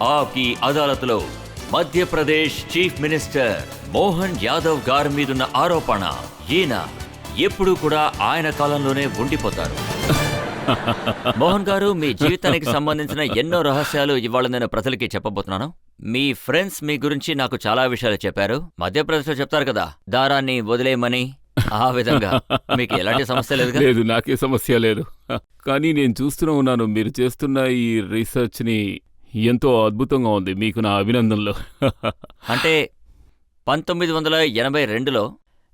ఆప్ key అదాలత్లో Madhya Pradesh chief minister Mohan Yadav గారి మీదున్న ఆరోపణ ఈయన ఎప్పుడూ కూడా ఆయన కాలంలోనే ఉండిపోతారు. మోహన్ గారు, మీ జీవితానికి సంబంధించిన ఎన్నో రహస్యాలు ఇవాళ నేను ప్రజలకి చెప్పబోతున్నాను. మీ ఫ్రెండ్స్ మీ గురించి నాకు చాలా విషయాలు చెప్పారు. మధ్యప్రదేశ్లో చెప్తారు కదా, దారాన్ని వదిలేయమని. ఆ విధంగా మీకు ఎలాంటి సమస్య లేదు? లేదు, నాకే సమస్య లేదు. కానీ నేను చూస్తూనే ఉన్నాను, మీరు చేస్తున్న ఈ రీసెర్చ్ని ఎంతో అద్భుతంగా ఉంది. మీకు నా అభినందనలు. అంటే 1982లో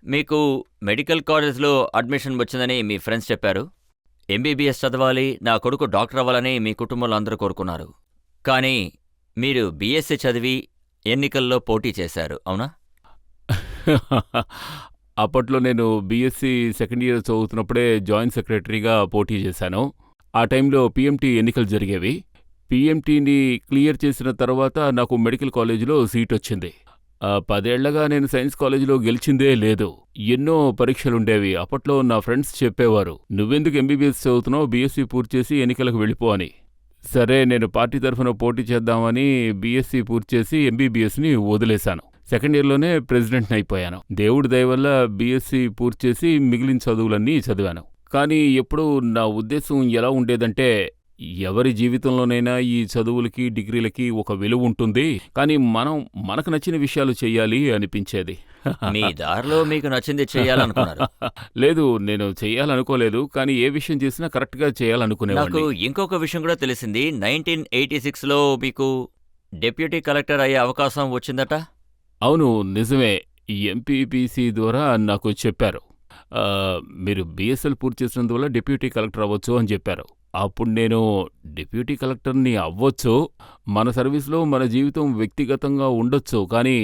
మీకు మెడికల్ కాలేజ్లో అడ్మిషన్ వచ్చిందని మీ ఫ్రెండ్స్ చెప్పారు. ఎంబీబీఎస్ చదవాలి, నా కొడుకు డాక్టర్ అవ్వాలని మీ కుటుంబంలో అందరూ కోరుకున్నారు. కానీ మీరు బీఎస్సీ చదివి ఎన్నికల్లో పోటీ చేశారు, అవునా? అప్పట్లో నేను బీఎస్సీ సెకండ్ ఇయర్ చదువుతున్నప్పుడే జాయింట్ సెక్రటరీగా పోటీ చేశాను. ఆ టైంలో పీఎంటీ ఎన్నికలు జరిగేవి. పీఎంటీని క్లియర్ చేసిన తర్వాత నాకు మెడికల్ కాలేజీలో సీట్ వచ్చింది. 10 ఏళ్లగా నేను సైన్స్ కాలేజీలో గెలిచిందే లేదు. ఎన్నో పరీక్షలుండేవి. అప్పట్లో నా ఫ్రెండ్స్ చెప్పేవారు, నువ్వెందుకు ఎంబీబీఎస్ చదువుతున్నావు, బీఎస్సీ పూర్తి చేసి ఎన్నికలకు వెళ్ళిపో అని. సరే, నేను పార్టీ తరఫున పోటీ చేద్దామని బీఎస్సీ పూర్తి చేసి ఎంబీబీఎస్ని వదిలేశాను. సెకండ్ ఇయర్లోనే ప్రెసిడెంట్ని అయిపోయాను. దేవుడి దయ వల్ల బీఎస్సీ పూర్తి చేసి మిగిలిన చదువులన్నీ చదివాను. కానీ ఎప్పుడూ నా ఉద్దేశం ఎలా ఉండేదంటే, ఎవరి జీవితంలోనైనా ఈ చదువులకి డిగ్రీలకి ఒక విలువ ఉంటుంది, కానీ మనకు నచ్చిన విషయాలు చెయ్యాలి అనిపించేది. మీ దారిలో మీకు నచ్చింది చేయాలనుకున్నారు? లేదు, నేను చెయ్యాలనుకోలేదు. కానీ ఏ విషయం చేసినా కరెక్ట్గా చేయాలనుకునేవాడిని. నాకు ఇంకొక విషయం కూడా తెలిసింది. 1986లో మీకు డెప్యూటీ కలెక్టర్ అయ్యే అవకాశం వచ్చిందట? అవును, నిజమే. ఎంపీపీసీ ద్వారా నాకు చెప్పారు, మీరు బీఎస్ఎల్ పూర్తి చేసినందువల్ల డిప్యూటీ కలెక్టర్ అవ్వచ్చు అని చెప్పారు. అప్పుడు నేను డిప్యూటీ కలెక్టర్ని అవ్వచ్చు, మన సర్వీస్లో మన జీవితం వ్యక్తిగతంగా ఉండొచ్చు, కానీ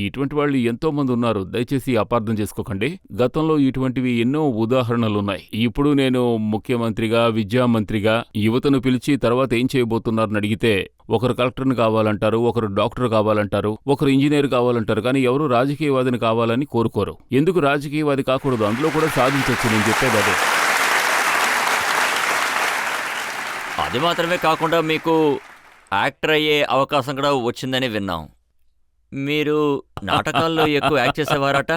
ఇటువంటి వాళ్ళు ఎంతోమంది ఉన్నారు. దయచేసి అపార్థం చేసుకోకండి. గతంలో ఇటువంటివి ఎన్నో ఉదాహరణలున్నాయి. ఇప్పుడు నేను ముఖ్యమంత్రిగా, విద్యామంత్రిగా యువతను పిలిచి తర్వాత ఏం చేయబోతున్నారని అడిగితే, ఒకరు కలెక్టర్ని కావాలంటారు, ఒకరు డాక్టర్ కావాలంటారు, ఒకరు ఇంజనీర్ కావాలంటారు, కానీ ఎవరు రాజకీయవాదిని కావాలని కోరుకోరు. ఎందుకు రాజకీయవాది కాకూడదు? అందులో కూడా సాధించవచ్చు. నేను చెప్పేది అదే. అది మాత్రమే కాకుండా మీకు యాక్టర్ అయ్యే అవకాశం కూడా వచ్చిందని విన్నాం. మీరు నాటకాల్లో ఎక్కువ యాక్ట్ చేసేవారట?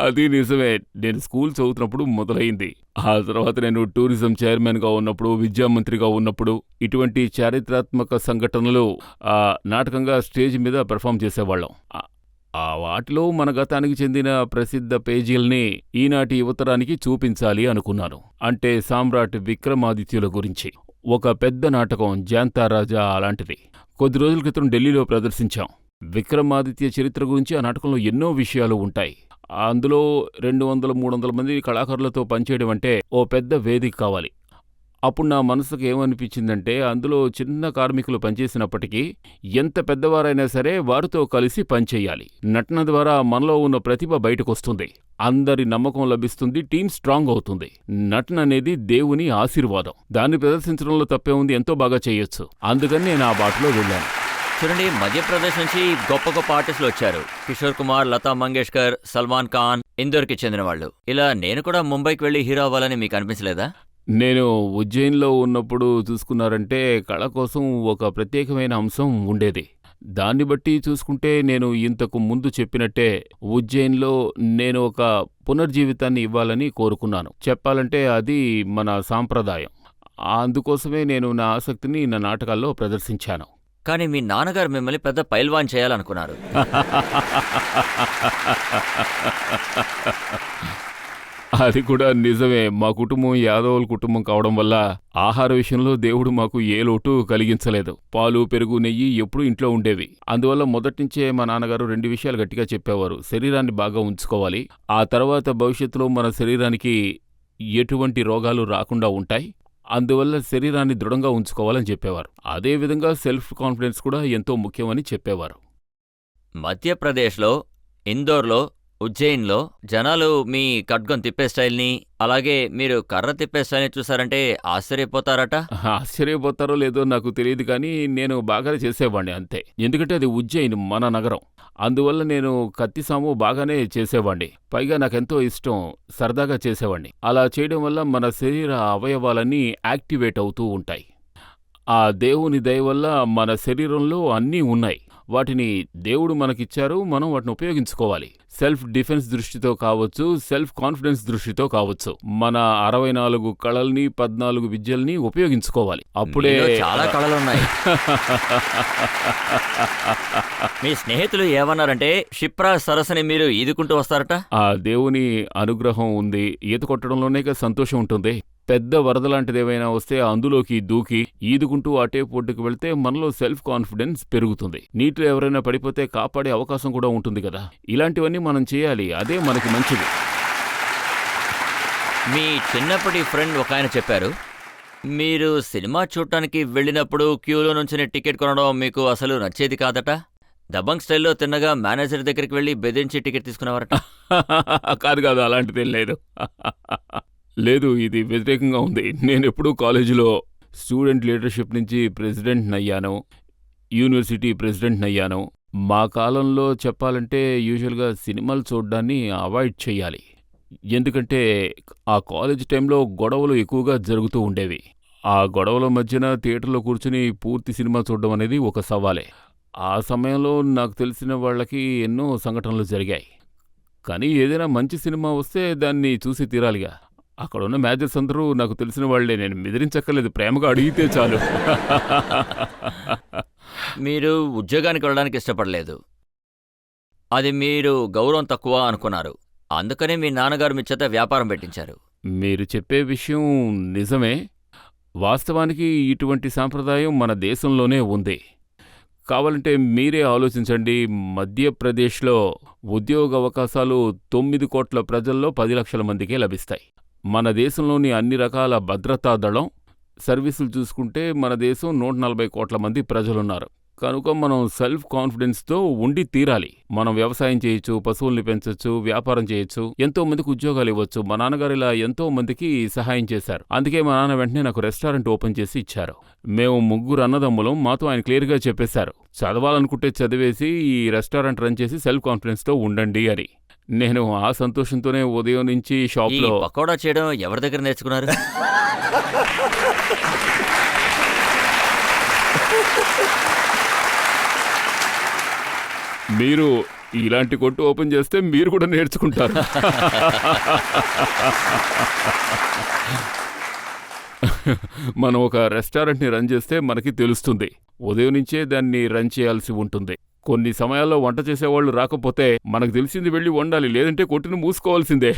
అది నిజమే. నేను స్కూల్ చదువుతున్నప్పుడు మొదలైంది. ఆ తర్వాత నేను టూరిజం చైర్మన్గా ఉన్నప్పుడు, విద్యామంత్రిగా ఉన్నప్పుడు ఇటువంటి చారిత్రాత్మక సంఘటనలు నాటకంగా స్టేజ్ మీద పెర్ఫామ్ చేసేవాళ్ళం. వాటిలో మన గతానికి చెందిన ప్రసిద్ధ పేజీల్ని ఈనాటి యువతరానికి చూపించాలి అనుకున్నాను. అంటే సామ్రాట్ విక్రమాదిత్యుల గురించి ఒక పెద్ద నాటకం జాంతా రాజా అలాంటిది కొద్ది రోజుల క్రితం ఢిల్లీలో ప్రదర్శించాం. విక్రమాదిత్య చరిత్ర గురించి ఆ నాటకంలో ఎన్నో విషయాలు ఉంటాయి. అందులో 200-300 మంది కళాకారులతో పనిచేయడం అంటే ఓ పెద్ద వేదిక కావాలి. అప్పుడు నా మనసుకు ఏమనిపించిందంటే, అందులో చిన్న కార్మికులు పనిచేసినప్పటికీ ఎంత పెద్దవారైనా సరే వారితో కలిసి పనిచేయాలి. నటన ద్వారా మనలో ఉన్న ప్రతిభ బయటకొస్తుంది, అందరి నమ్మకం లభిస్తుంది, టీం స్ట్రాంగ్ అవుతుంది. నటన అనేది దేవుని ఆశీర్వాదం. దాన్ని ప్రదర్శించడంలో తప్పే ఉంది, ఎంతో బాగా చేయొచ్చు. అందుకని నేను ఆ బాటలో వెళ్ళాను. చూడండి, మధ్యప్రదేశ్ నుంచి గొప్ప గొప్ప ఆర్టిస్టులు వచ్చారు. కిషోర్ కుమార్, లతా మంగేష్కర్, సల్మాన్ ఖాన్, ఇందోర్కి చెందిన వాళ్ళు. ఇలా నేను కూడా ముంబైకి వెళ్ళి హీరో అవ్వాలని మీకు అనిపించలేదా? నేను ఉజ్జయిన్లో ఉన్నప్పుడు చూసుకున్నారంటే కళ కోసం ఒక ప్రత్యేకమైన అంశం ఉండేది. దాన్ని బట్టి చూసుకుంటే నేను ఇంతకు ముందు చెప్పినట్టే ఉజ్జయిన్లో నేను ఒక పునర్జీవితాన్ని ఇవ్వాలని కోరుకున్నాను. చెప్పాలంటే అది మన సాంప్రదాయం. అందుకోసమే నేను నా ఆసక్తిని నా నాటకాల్లో ప్రదర్శించాను. కానీ మీ నాన్నగారు మిమ్మల్ని పెద్ద పైల్వాన్ చేయాలనుకున్నారు. అది కూడా నిజమే. మా కుటుంబం యాదవుల కుటుంబం కావడం వల్ల ఆహార విషయంలో దేవుడు మాకు ఏ లోటు కలిగించలేదు. పాలు, పెరుగు, నెయ్యి ఎప్పుడూ ఇంట్లో ఉండేవి. అందువల్ల మొదటినుంచే మా నాన్నగారు 2 విషయాలు గట్టిగా చెప్పేవారు. శరీరాన్ని బాగా ఉంచుకోవాలి, ఆ తర్వాత భవిష్యత్తులో మన శరీరానికి ఎటువంటి రోగాలు రాకుండా ఉంటాయి, అందువల్ల శరీరాన్ని దృఢంగా ఉంచుకోవాలని చెప్పేవారు. అదేవిధంగా సెల్ఫ్ కాన్ఫిడెన్స్ కూడా ఎంతో ముఖ్యమని చెప్పేవారు. మధ్యప్రదేశ్లో, ఇందోర్లో, ఉజ్జయిన్లో జనాలు మీ ఖడ్గం తిప్పే స్టైల్ని, అలాగే మీరు కర్ర తిప్పే స్టైల్ని చూసారంటే ఆశ్చర్యపోతారట. ఆశ్చర్యపోతారో లేదో నాకు తెలియదు, కానీ నేను బాగానే చేసేవాడిని అంతే. ఎందుకంటే అది ఉజ్జయిన్, మన నగరం. అందువల్ల నేను కత్తిసాము బాగానే చేసేవాణ్ణి. పైగా నాకెంతో ఇష్టం, సరదాగా చేసేవాణ్ణి. అలా చేయడం వల్ల మన శరీర అవయవాలన్నీ యాక్టివేట్ అవుతూ ఉంటాయి. ఆ దేవుని దయ వల్ల మన శరీరంలో అన్నీ ఉన్నాయి. వాటిని దేవుడు మనకిచ్చారు, మనం వాటిని ఉపయోగించుకోవాలి. సెల్ఫ్ డిఫెన్స్ దృష్టితో కావచ్చు, సెల్ఫ్ కాన్ఫిడెన్స్ దృష్టితో కావచ్చు. మన 64 కళల్ని, 14 విద్యల్ని ఉపయోగించుకోవాలి. అప్పుడే మీలో చాలా కళలున్నాయి. మీ స్నేహితులు ఏమన్నారంటే క్షిప్రా సరస్సుని మీరు ఈదుకుంటూ వస్తారట. ఆ దేవుని అనుగ్రహం ఉంది. ఈత కొట్టడంలోనే సంతోషం ఉంటుంది. పెద్ద వరద లాంటిదేవైనా వస్తే అందులోకి దూకి ఈదుకుంటూ అటే ఒడ్డుకు వెళ్తే మనలో సెల్ఫ్ కాన్ఫిడెన్స్ పెరుగుతుంది. నీటిలో ఎవరైనా పడిపోతే కాపాడే అవకాశం కూడా ఉంటుంది కదా. ఇలాంటివన్నీ మనం చేయాలి. అదే మనకి మంచిది. మీ చిన్నప్పటి ఫ్రెండ్ ఒక ఆయన చెప్పారు, మీరు సినిమా చూడటానికి వెళ్ళినప్పుడు క్యూలో నుంచుని టికెట్ కొనడం మీకు అసలు నచ్చేది కాదట. దబంగ్ స్టైల్లో తిన్నగా మేనేజర్ దగ్గరికి వెళ్ళి బెదిరించి టికెట్ తీసుకునేవారట. కాదు, అలాంటిదేం లేదు. లేదు, ఇది వ్యతిరేకంగా ఉంది. నేనెప్పుడూ కాలేజీలో స్టూడెంట్ లీడర్షిప్ నుంచి ప్రెసిడెంట్నయ్యాను, యూనివర్సిటీ ప్రెసిడెంట్నయ్యాను. మా కాలంలో చెప్పాలంటే యూజువల్గా సినిమాలు చూడ్డాన్ని అవాయిడ్ చెయ్యాలి. ఎందుకంటే ఆ కాలేజ్ టైంలో గొడవలు ఎక్కువగా జరుగుతూ ఉండేవి. ఆ గొడవల మధ్యన థియేటర్లో కూర్చుని పూర్తి సినిమా చూడడం అనేది ఒక సవాలే. ఆ సమయంలో నాకు తెలిసిన వాళ్ళకి ఎన్నో సంఘటనలు జరిగాయి. కానీ ఏదైనా మంచి సినిమా వస్తే దాన్ని చూసి తీరాలిగా. అక్కడున్న మేనేజర్స్ అందరూ నాకు తెలిసిన వాళ్లే. నేను బెదిరించక్కర్లేదు, ప్రేమగా అడిగితే చాలు. మీరు ఉద్యోగానికి వెళ్ళడానికి ఇష్టపడలేదు. అది మీరు గౌరవం తక్కువ అనుకున్నారు. అందుకనే మీ నాన్నగారు మీ చేత వ్యాపారం పెట్టించారు. మీరు చెప్పే విషయం నిజమే. వాస్తవానికి ఇటువంటి సాంప్రదాయం మన దేశంలోనే ఉంది. కావాలంటే మీరే ఆలోచించండి. మధ్యప్రదేశ్లో ఉద్యోగ అవకాశాలు 9 కోట్ల ప్రజల్లో 10 లక్షల మందికే లభిస్తాయి. మన దేశంలోని అన్ని రకాల భద్రతా దళం సర్వీసులు చూసుకుంటే మన దేశం 140 కోట్ల మంది ప్రజలున్నారు. కనుక మనం సెల్ఫ్ కాన్ఫిడెన్స్తో ఉండి తీరాలి. మనం వ్యవసాయం చేయొచ్చు, పశువుల్ని పెంచొచ్చు, వ్యాపారం చేయొచ్చు, ఎంతో మందికి ఉద్యోగాలు ఇవ్వచ్చు. మా నాన్నగారు ఇలా ఎంతో మందికి సహాయం చేశారు. అందుకే మా నాన్న వెంటనే నాకు రెస్టారెంట్ ఓపెన్ చేసి ఇచ్చారు. మేము 3 అన్నదమ్ములం. మాతో ఆయన క్లియర్గా చెప్పేశారు, చదవాలనుకుంటే చదివేసి ఈ రెస్టారెంట్ రన్ చేసి సెల్ఫ్ కాన్ఫిడెన్స్తో ఉండండి అని. నేను ఆ సంతోషంతోనే ఉదయం నుంచి ఈ షాప్లో పకోడా చేయడం ఎవరి దగ్గర నేర్చుకున్నారు? మీరు ఇలాంటి కొట్టు ఓపెన్ చేస్తే మీరు కూడా నేర్చుకుంటారు. మనం ఒక రెస్టారెంట్ని రన్ చేస్తే మనకి తెలుస్తుంది. ఉదయం నుంచే దాన్ని రన్ చేయాల్సి ఉంటుంది. కొన్ని సమయాల్లో వంట చేసేవాళ్ళు రాకపోతే మనకు తెలిసింది వెళ్ళి వండాలి, లేదంటే కొట్టును మూసుకోవాల్సిందే.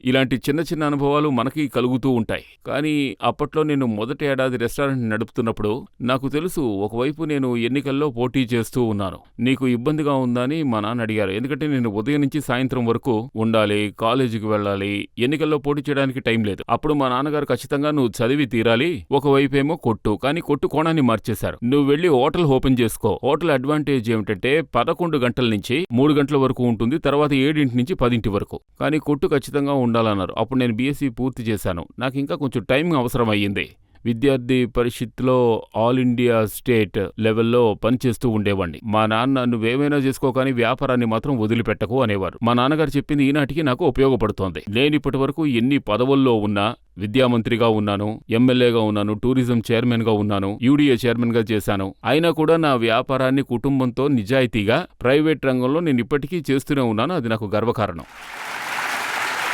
ఇలాంటి చిన్న చిన్న అనుభవాలు మనకి కలుగుతూ ఉంటాయి. కానీ అప్పట్లో నేను మొదటి ఏడాది రెస్టారెంట్ నడుపుతున్నప్పుడు నాకు తెలుసు, ఒకవైపు నేను ఎన్నికల్లో పోటీ చేస్తూ ఉన్నాను. నీకు ఇబ్బందిగా ఉందా అని మా నాన్న అడిగారు. ఎందుకంటే నేను ఉదయం నుంచి సాయంత్రం వరకు ఉండాలి, కాలేజీకి వెళ్ళాలి, ఎన్నికల్లో పోటీ చేయడానికి టైం లేదు. అప్పుడు మా నాన్నగారు ఖచ్చితంగా నువ్వు చదివి తీరాలి, ఒకవైపేమో కొట్టు, కానీ కొట్టు కోణాన్ని మార్చేశారు. నువ్వు వెళ్ళి హోటల్ ఓపెన్ చేసుకో. హోటల్ అడ్వాంటేజ్ ఏమిటంటే 11 గంటల నుంచి 3 గంటల వరకు ఉంటుంది, తర్వాత 7 నుంచి 10 వరకు. కానీ కొట్టు ఖచ్చితంగా ఉండాలన్నారు. అప్పుడు నేను బీఎస్సీ పూర్తి చేశాను. నాకు ఇంకా కొంచెం టైం అవసరం అయ్యింది. విద్యార్థి పరిషత్లో ఆల్ ఇండియా స్టేట్ లెవెల్లో పనిచేస్తూ ఉండేవాడిని. మా నాన్న నువ్వేమైనా చేసుకో కానీ వ్యాపారాన్ని మాత్రం వదిలిపెట్టకు అనేవారు. మా నాన్నగారు చెప్పింది ఈనాటికి నాకు ఉపయోగపడుతోంది. నేను ఇప్పటి వరకు ఎన్ని పదవుల్లో ఉన్నా, విద్యామంత్రిగా ఉన్నాను, ఎమ్మెల్యేగా ఉన్నాను, టూరిజం చైర్మన్గా ఉన్నాను, యూడీఏ చైర్మన్గా చేశాను. అయినా కూడా నా వ్యాపారాన్ని కుటుంబంతో నిజాయితీగా ప్రైవేట్ రంగంలో నేను ఇప్పటికీ చేస్తూనే ఉన్నాను. అది నాకు గర్వకారణం.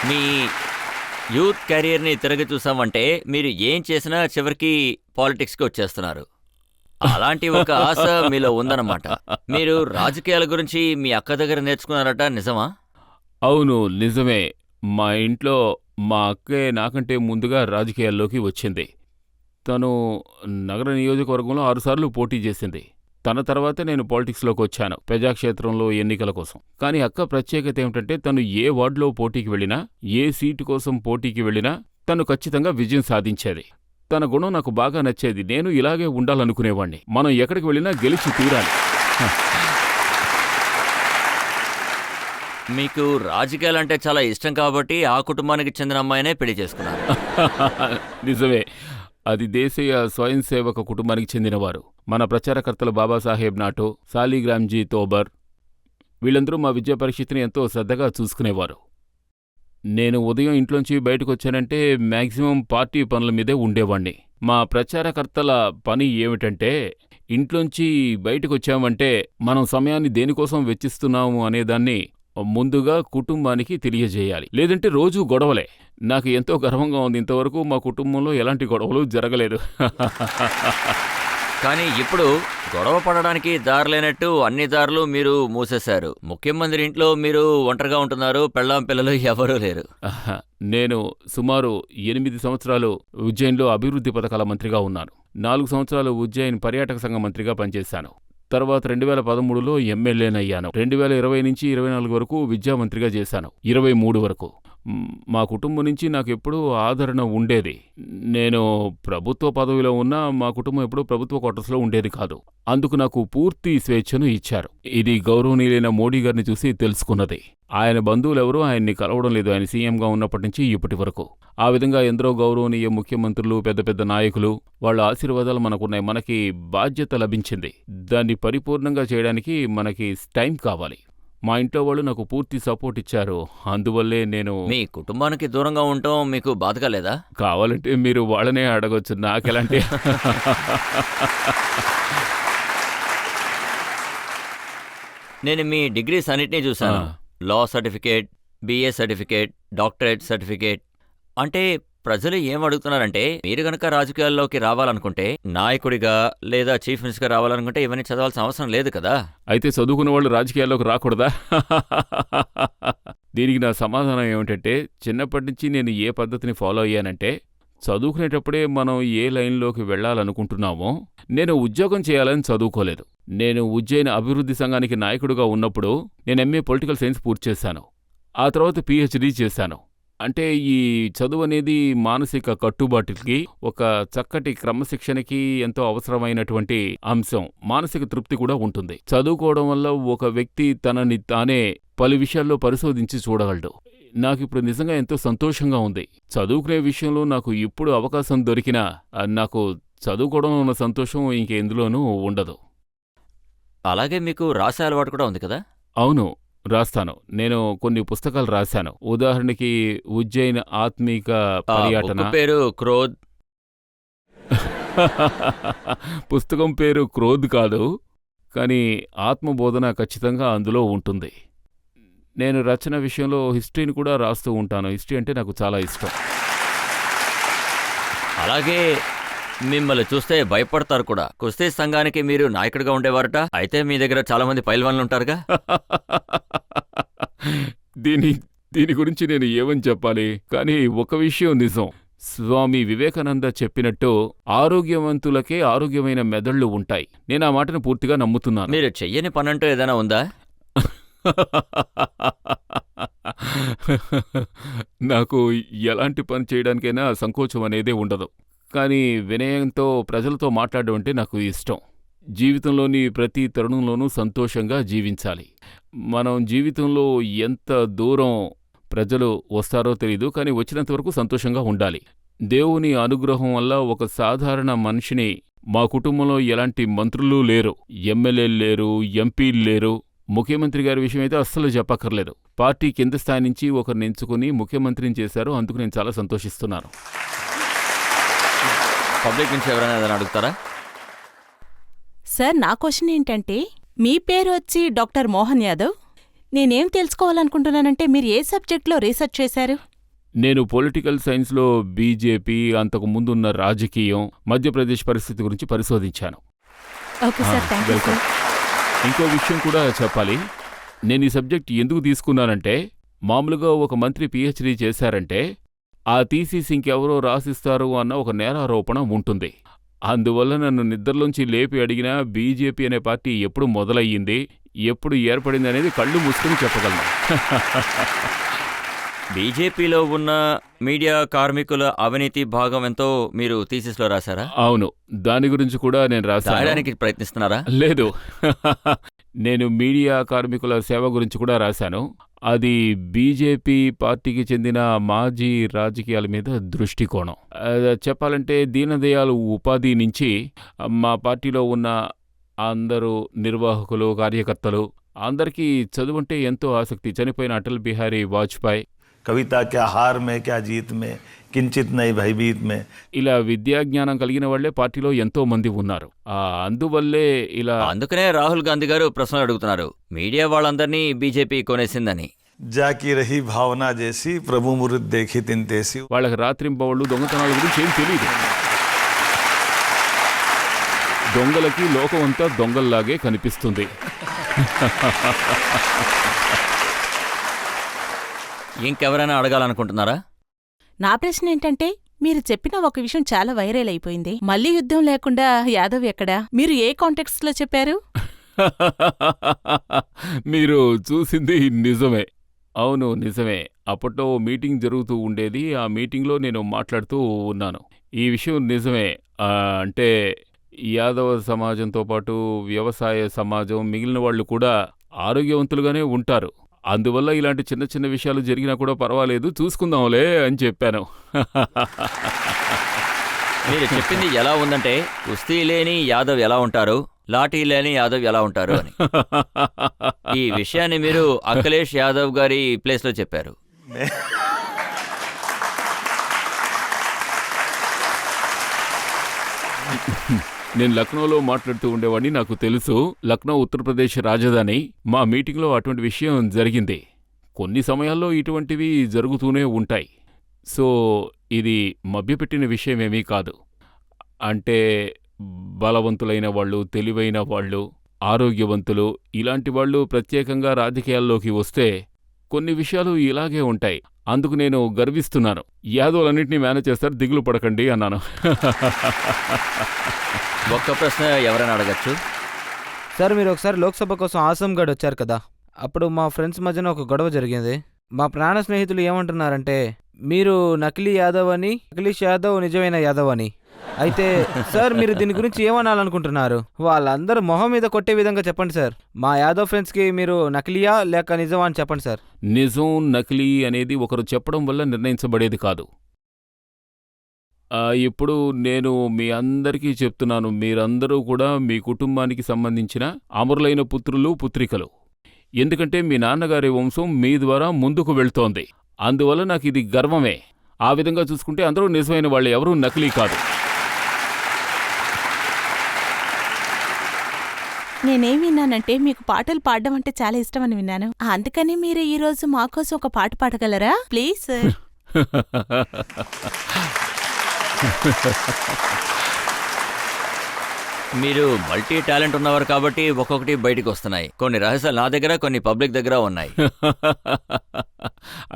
మీ యూత్ కెరియర్ని తిరగి చూసామంటే మీరు ఏం చేసినా చివరికి పాలిటిక్స్కి వచ్చేస్తున్నారు. అలాంటి ఒక ఆశ మీలో ఉందన్నమాట. మీరు రాజకీయాల గురించి మీ అక్క దగ్గర నేర్చుకున్నారట, నిజమా? అవును, నిజమే. మా ఇంట్లో మా అక్కే నాకంటే ముందుగా రాజకీయాల్లోకి వచ్చింది. తను నగర నియోజకవర్గంలో 6 సార్లు పోటీ చేసింది. తన తర్వాత నేను పాలిటిక్స్లోకి వచ్చాను, ప్రజాక్షేత్రంలో ఎన్నికల కోసం. కానీ అక్క ప్రత్యేకత ఏమిటంటే తను ఏ వార్డులో పోటీకి వెళ్ళినా, ఏ సీటు కోసం పోటీకి వెళ్ళినా తను ఖచ్చితంగా విజయం సాధించేది. తన గుణం నాకు బాగా నచ్చేది. నేను ఇలాగే ఉండాలనుకునేవాణ్ణి. మనం ఎక్కడికి వెళ్ళినా గెలిచి తీరాలి. మీకు రాజకీయాలంటే చాలా ఇష్టం కాబట్టి ఆ కుటుంబానికి చెందిన అమ్మాయినే పెళ్లి చేసుకున్నారు. నిజమే. అది దేశీయ స్వయం సేవక కుటుంబానికి చెందినవారు. మన ప్రచారకర్తలు బాబాసాహెబ్ నాటో, సాలిగ్రామ్జీ తోబర్, వీళ్ళందరూ మా విద్యా పరిస్థితిని ఎంతో శ్రద్ధగా చూసుకునేవారు. నేను ఉదయం ఇంట్లోంచి బయటకు వచ్చానంటే మ్యాక్సిమం పార్టీ పనుల మీదే ఉండేవాణ్ణి. మా ప్రచారకర్తల పని ఏమిటంటే ఇంట్లోంచి బయటకొచ్చామంటే మనం సమయాన్ని దేనికోసం వెచ్చిస్తున్నాము అనేదాన్ని ముందుగా కుటుంబానికి తెలియజేయాలి. లేదంటే రోజూ గొడవలే. నాకు ఎంతో గర్వంగా ఉంది, ఇంతవరకు మా కుటుంబంలో ఎలాంటి గొడవలు జరగలేదు. కానీ ఇప్పుడు గొడవ పడడానికి దారి లేనట్టు అన్ని దారులు మీరు మూసేశారు. ముఖ్యమంత్రి ఇంట్లో మీరు ఒంటరిగా ఉంటున్నారు, పెళ్ళాం పిల్లలు ఎవరూ లేరు. ఆహా! నేను సుమారు 8 సంవత్సరాలు ఉజ్జయిన్లో అభివృద్ధి పథకాల మంత్రిగా ఉన్నాను. 4 సంవత్సరాలు ఉజ్జయిన్ పర్యాటక సంఘ మంత్రిగా పనిచేశాను. తర్వాత 2013లో ఎమ్మెల్యేనయ్యాను. 2020 నుంచి 24 వరకు విద్యామంత్రిగా చేశాను. 23 వరకు. మా కుటుంబం నుంచి నాకెప్పుడూ ఆదరణ ఉండేది. నేను ప్రభుత్వ పదవిలో ఉన్నా మా కుటుంబం ఎప్పుడూ ప్రభుత్వ క్వార్టర్స్లో ఉండేది కాదు. అందుకు నాకు పూర్తి స్వేచ్ఛను ఇచ్చారు. ఇది గౌరవనీయులైన మోడీ గారిని చూసి తెలుసుకున్నది. ఆయన బంధువులెవరూ ఆయన్ని కలవడం లేదు, ఆయన సీఎంగా ఉన్నప్పటి నుంచి ఇప్పటి వరకు. ఆ విధంగా ఎందరో గౌరవనీయ ముఖ్యమంత్రులు, పెద్ద పెద్ద నాయకులు, వాళ్ళ ఆశీర్వాదాలు మనకున్నాయి. మనకి బాధ్యత లభించింది. దాన్ని పరిపూర్ణంగా చేయడానికి మనకి టైం కావాలి. మా ఇంట్లో వాళ్ళు నాకు పూర్తి సపోర్ట్ ఇచ్చారు. అందువల్లే నేను మీ కుటుంబానికి దూరంగా ఉండటం మీకు బాధగా లేదా? కావాలంటే మీరు వాళ్ళనే అడగొచ్చు, నాకెలాంటి నేను మీ డిగ్రీస్ అన్నిటినీ చూశాను. Law certificate, BA certificate, doctorate certificate. అంటే ప్రజలు ఏం అడుగుతున్నారంటే, మీరు గనక రాజకీయాల్లోకి రావాలనుకుంటే, నాయకుడిగా లేదా చీఫ్ మినిస్టర్గా రావాలనుకుంటే ఇవన్నీ చదవాల్సిన అవసరం లేదు కదా. అయితే చదువుకున్న వాళ్ళు రాజకీయాల్లోకి రాకూడదా? దీనికి నా సమాధానం ఏమిటంటే, చిన్నప్పటి నుంచి నేను ఏ పద్ధతిని ఫాలో అయ్యానంటే, చదువుకునేటప్పుడే మనం ఏ లైన్లోకి వెళ్ళాలనుకుంటున్నామో, నేను ఉద్యోగం చేయాలని చదువుకోలేదు. నేను ఉజ్జయిన్ అభివృద్ధి సంఘానికి నాయకుడిగా ఉన్నప్పుడు నేను ఎంఏ పొలిటికల్ సైన్స్ పూర్తి చేశాను. ఆ తర్వాత పిహెచ్డి చేశాను. అంటే ఈ చదువు అనేది మానసిక కట్టుబాటుకి, ఒక చక్కటి క్రమశిక్షణకి ఎంతో అవసరమైనటువంటి అంశం. మానసిక తృప్తి కూడా ఉంటుంది. చదువుకోవడం వల్ల ఒక వ్యక్తి తనని తానే పలు విషయాల్లో పరిశోధించి చూడగలడు. నాకిప్పుడు నిజంగా ఎంతో సంతోషంగా ఉంది. చదువుకునే విషయంలో నాకు ఇప్పుడు అవకాశం దొరికినా నాకు చదువుకోవడంలో ఉన్న సంతోషం ఇంకెందులోనూ ఉండదు. అలాగే మీకు రాసే అలవాటు కూడా ఉంది కదా? అవును, రాస్తాను. నేను కొన్ని పుస్తకాలు రాశాను. ఉదాహరణకి ఉజ్జయిన్ ఆత్మీక పర్యటన. బుక్ పేరు క్రోధ్. పుస్తకం పేరు క్రోధ్ కాదు, కానీ ఆత్మబోధన ఖచ్చితంగా అందులో ఉంటుంది. నేను రచన విషయంలో హిస్టరీని కూడా రాస్తూ ఉంటాను. హిస్టరీ అంటే నాకు చాలా ఇష్టం. అలాగే మిమ్మల్ని చూస్తే భయపడతారు కూడా. కుస్తీ సంఘానికి మీరు నాయకుడిగా ఉండేవారట. అయితే మీ దగ్గర చాలా మంది పైల్వాన్లు ఉంటారుగా. దీని గురించి నేను ఏమని చెప్పాలి? కానీ ఒక విషయం నిజం. స్వామి వివేకానంద చెప్పినట్టు ఆరోగ్యవంతులకే ఆరోగ్యమైన మెదళ్ళు ఉంటాయి. నేను ఆ మాటను పూర్తిగా నమ్ముతున్నాను. మీరు చెయ్యని పనంటూ ఏదైనా ఉందా? నాకు ఎలాంటి పని చేయడానికైనా సంకోచం అనేదే ఉండదు. కానీ వినయంతో ప్రజలతో మాట్లాడడం అంటే నాకు ఇష్టం. జీవితంలోని ప్రతి తరుణంలోనూ సంతోషంగా జీవించాలి. మనం జీవితంలో ఎంత దూరం ప్రజలు వస్తారో తెలీదు, కానీ వచ్చినంత వరకు సంతోషంగా ఉండాలి. దేవుని అనుగ్రహం వల్ల ఒక సాధారణ మనిషిని, మా కుటుంబంలో ఎలాంటి మంత్రులు లేరు, ఎమ్మెల్యేలు లేరు, ఎంపీలు లేరు. ముఖ్యమంత్రి గారి విషయమైతే అస్సలు చెప్పక్కర్లేదు. పార్టీ కింద స్థాయి నుంచి ఒకరిని ఎంచుకుని ముఖ్యమంత్రిని చేశారు. అందుకు నేను చాలా సంతోషిస్తున్నాను. పబ్లిక్ నుంచి ఎవరైనా ఏదైనా అడుగుతారా? సార్, నా క్వశ్చన్ ఏంటంటే, మీ పేరు వచ్చి డాక్టర్ మోహన్ యాదవ్. నేనేం తెలుసుకోవాలనుకుంటున్నానంటే, మీరు ఏ సబ్జెక్ట్లో రీసెర్చ్ చేశారు? నేను పొలిటికల్ సైన్స్లో బీజేపీ, అంతకు ముందున్న రాజకీయం, మధ్యప్రదేశ్ పరిస్థితి గురించి పరిశోధించాను. Okay sir, thank you sir. ఇంకో విషయం కూడా చెప్పాలి. నేను ఈ సబ్జెక్ట్ ఎందుకు తీసుకున్నానంటే, మామూలుగా ఒక మంత్రి పిహెచ్డీ చేశారంటే ఆ థీసిస్ ఇంకెవరో రాసిస్తారు అన్న ఒక నేరారోపణ ఉంటుంది. అందువల్ల నన్ను నిద్రలోంచి లేపి అడిగినా బీజేపీ అనే పార్టీ ఎప్పుడు మొదలయ్యింది, ఎప్పుడు ఏర్పడింది అనేది కళ్ళు మూసుకుని చెప్పగలను. బీజేపీలో ఉన్న మీడియా కార్మికుల అవినీతి భాగం ఎంతో మీరు థీసిస్లో రాశారా? అవును, దాని గురించి కూడా నేను రాయడానికి ప్రయత్నిస్తున్నారా? లేదు. నేను మీడియా కార్మికుల సేవ గురించి కూడా రాశాను. అది బీజేపీ పార్టీకి చెందిన మాజీ రాజకీయాల మీద దృష్టికోణం. చెప్పాలంటే దీనదయాళ్ ఉపాధి నుంచి మా పార్టీలో ఉన్న అందరూ నిర్వాహకులు, కార్యకర్తలు అందరికీ చదువంటే ఎంతో ఆసక్తి. చనిపోయిన అటల్ బిహారీ వాజ్పేయి, कविता क्या हार में क्या जीत में, किंचित नहीं भयभीत में। ఇలా విద్యాజ్ఞానం కలిగిన వాళ్లే పార్టీలో ఎంతో మంది ఉన్నారు. అందువల్లే ఇలా అందుకనే రాహుల్ గాంధీ గారు ప్రశ్నలు అడుగుతున్నారు, మీడియా వాళ్ళందరినీ బీజేపీ కొనేసిందని. जाकी रही भावना जैसी प्रभु मुरुद देखी तिन तेसी। వాళ్ళకి రాత్రింబవళ్ళు దొంగతనాల గురించి ఏం తెలియదు. దొంగలకి లోకం అంతా దొంగల్లాగే కనిపిస్తుంది. ఇంకెవరైనా అడగాలనుకుంటున్నారా? నా ప్రశ్న ఏంటంటే, మీరు చెప్పిన ఒక విషయం చాలా వైరల్ అయిపోయింది. మళ్ళీ యుద్ధం లేకుండా యాదవ్ ఎక్కడా? మీరు ఏ కాంటెక్స్ట్ లో చెప్పారు? మీరు చూసింది నిజమే. అవును, నిజమే. అప్పట్లో మీటింగ్ జరుగుతూ ఉండేది. ఆ మీటింగ్లో నేను మాట్లాడుతూ ఉన్నాను. ఈ విషయం నిజమే. అంటే యాదవ సమాజంతో పాటు వ్యవసాయ సమాజం, మిగిలిన వాళ్ళు కూడా ఆరోగ్యవంతులుగానే ఉంటారు. అందువల్ల ఇలాంటి చిన్న చిన్న విషయాలు జరిగినా కూడా పర్వాలేదు, చూసుకుందాంలే అని చెప్పాను. మీరు చెప్పింది ఎలా ఉందంటే, కుస్తీ లేని యాదవ్ ఎలా ఉంటారు, లాఠీ లేని యాదవ్ ఎలా ఉంటారు అని. ఈ విషయాన్ని మీరు అఖిలేష్ యాదవ్ గారి ప్లేస్ లో చెప్పారు. నేను లక్నోలో మాట్లాడుతూ ఉండేవాడిని, నాకు తెలుసు. లక్నో ఉత్తరప్రదేశ్ రాజధాని. మా మీటింగ్లో అటువంటి విషయం జరిగింది. కొన్ని సమయాల్లో ఇటువంటివి జరుగుతూనే ఉంటాయి. సో ఇది మభ్యపెట్టిన విషయమేమీ కాదు. అంటే బలవంతులైన వాళ్ళు, తెలివైన వాళ్ళు, ఆరోగ్యవంతులు, ఇలాంటి వాళ్ళు ప్రత్యేకంగా రాజకీయాల్లోకి వస్తే కొన్ని విషయాలు ఇలాగే ఉంటాయి. అందుకు నేను గర్విస్తున్నాను. యాదవులన్నింటినీ మేనేజ్ చేస్తారు, దిగులు పడకండి అన్నాను. ఒక్క ప్రశ్న ఎవరైనా అడగచ్చు. సార్, మీరు ఒకసారి లోక్సభ కోసం ఆసంగఢ్ వచ్చారు కదా, అప్పుడు మా ఫ్రెండ్స్ మధ్యన ఒక గొడవ జరిగింది. మా ప్రాణ స్నేహితులు ఏమంటున్నారంటే, మీరు నకిలీ యాదవ్ అని, అఖిలేష్ యాదవ్ నిజమైన యాదవ్ అని. అయితే సార్, మీరు దీని గురించి ఏమనాలనుకుంటున్నారు? వాళ్ళందరూ మొహం మీద కొట్టే విధంగా చెప్పండి సార్. మా యాదవ్ ఫ్రెండ్స్కి మీరు నకిలీయా లేక నిజమా అని చెప్పండి సార్. నిజం, నకిలీ అనేది ఒకరు చెప్పడం వల్ల నిర్ణయించబడేది కాదు. ఇప్పుడు నేను మీ అందరికీ చెప్తున్నాను, మీరందరూ కూడా మీ కుటుంబానికి సంబంధించిన అమరులైన పుత్రులు, పుత్రికలు. ఎందుకంటే మీ నాన్నగారి వంశం మీ ద్వారా ముందుకు వెళ్తోంది. అందువల్ల నాకు ఇది గర్వమే. ఆ విధంగా చూసుకుంటే అందరూ నిజమైన వాళ్ళు, ఎవరూ నకిలీ కాదు. నేనేం విన్నానంటే, మీకు పాటలు పాడడం అంటే చాలా ఇష్టమని విన్నాను. అందుకని మీరు ఈరోజు మాకోసం ఒక పాట పాడగలరా ప్లీజ్ సార్? మీరు మల్టీ టాలెంట్ ఉన్నవారు కాబట్టి ఒక్కొక్కటి బయటికి వస్తున్నాయి. కొన్ని రహస్యాలు నా దగ్గర, కొన్ని పబ్లిక్ దగ్గర ఉన్నాయి.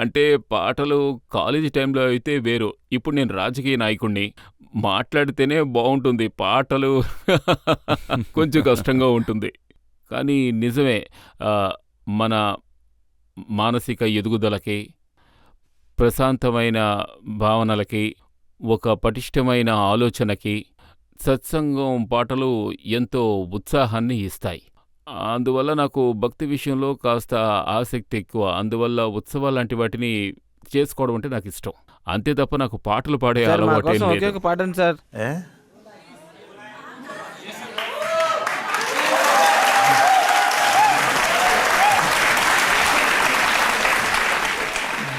అంటే పాటలు కాలేజీ టైంలో అయితే వేరు. ఇప్పుడు నేను రాజకీయ నాయకుణ్ణి, మాట్లాడితేనే బాగుంటుంది. పాటలు కొంచెం కష్టంగా ఉంటుంది. కానీ నిజమే, మన మానసిక ఎదుగుదలకి, ప్రశాంతమైన భావనలకి, ఒక పటిష్టమైన ఆలోచనకి సత్సంగం పాటలు ఎంతో ఉత్సాహాన్ని ఇస్తాయి. అందువల్ల నాకు భక్తి విషయంలో కాస్త ఆసక్తి ఎక్కువ. అందువల్ల ఉత్సవాలాంటి వాటిని చేసుకోవడం అంటే నాకు ఇష్టం. అంతే తప్ప నాకు పాటలు పాడే సార్, మా అలవాటు ఏం కోసం ఒకే లేదు. ఒక పాడండి సార్.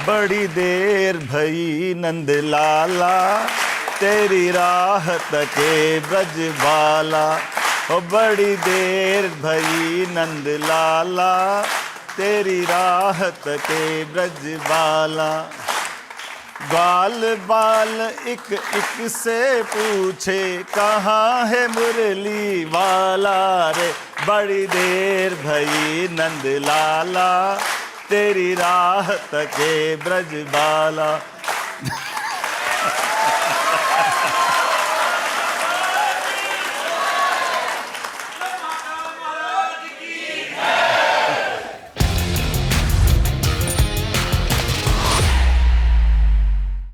बड़ी देर भई नंद लाला, तेरी राह तके ब्रजबाला। ओ बड़ी देर भई नंद लाला, तेरी राह तके ब्रजबाला। बाल बाल एक एक से पूछे, कहाँ है मुरली वाला रे। बड़ी देर भई नंद लाला, तेरी राह तके ब्रजबाला।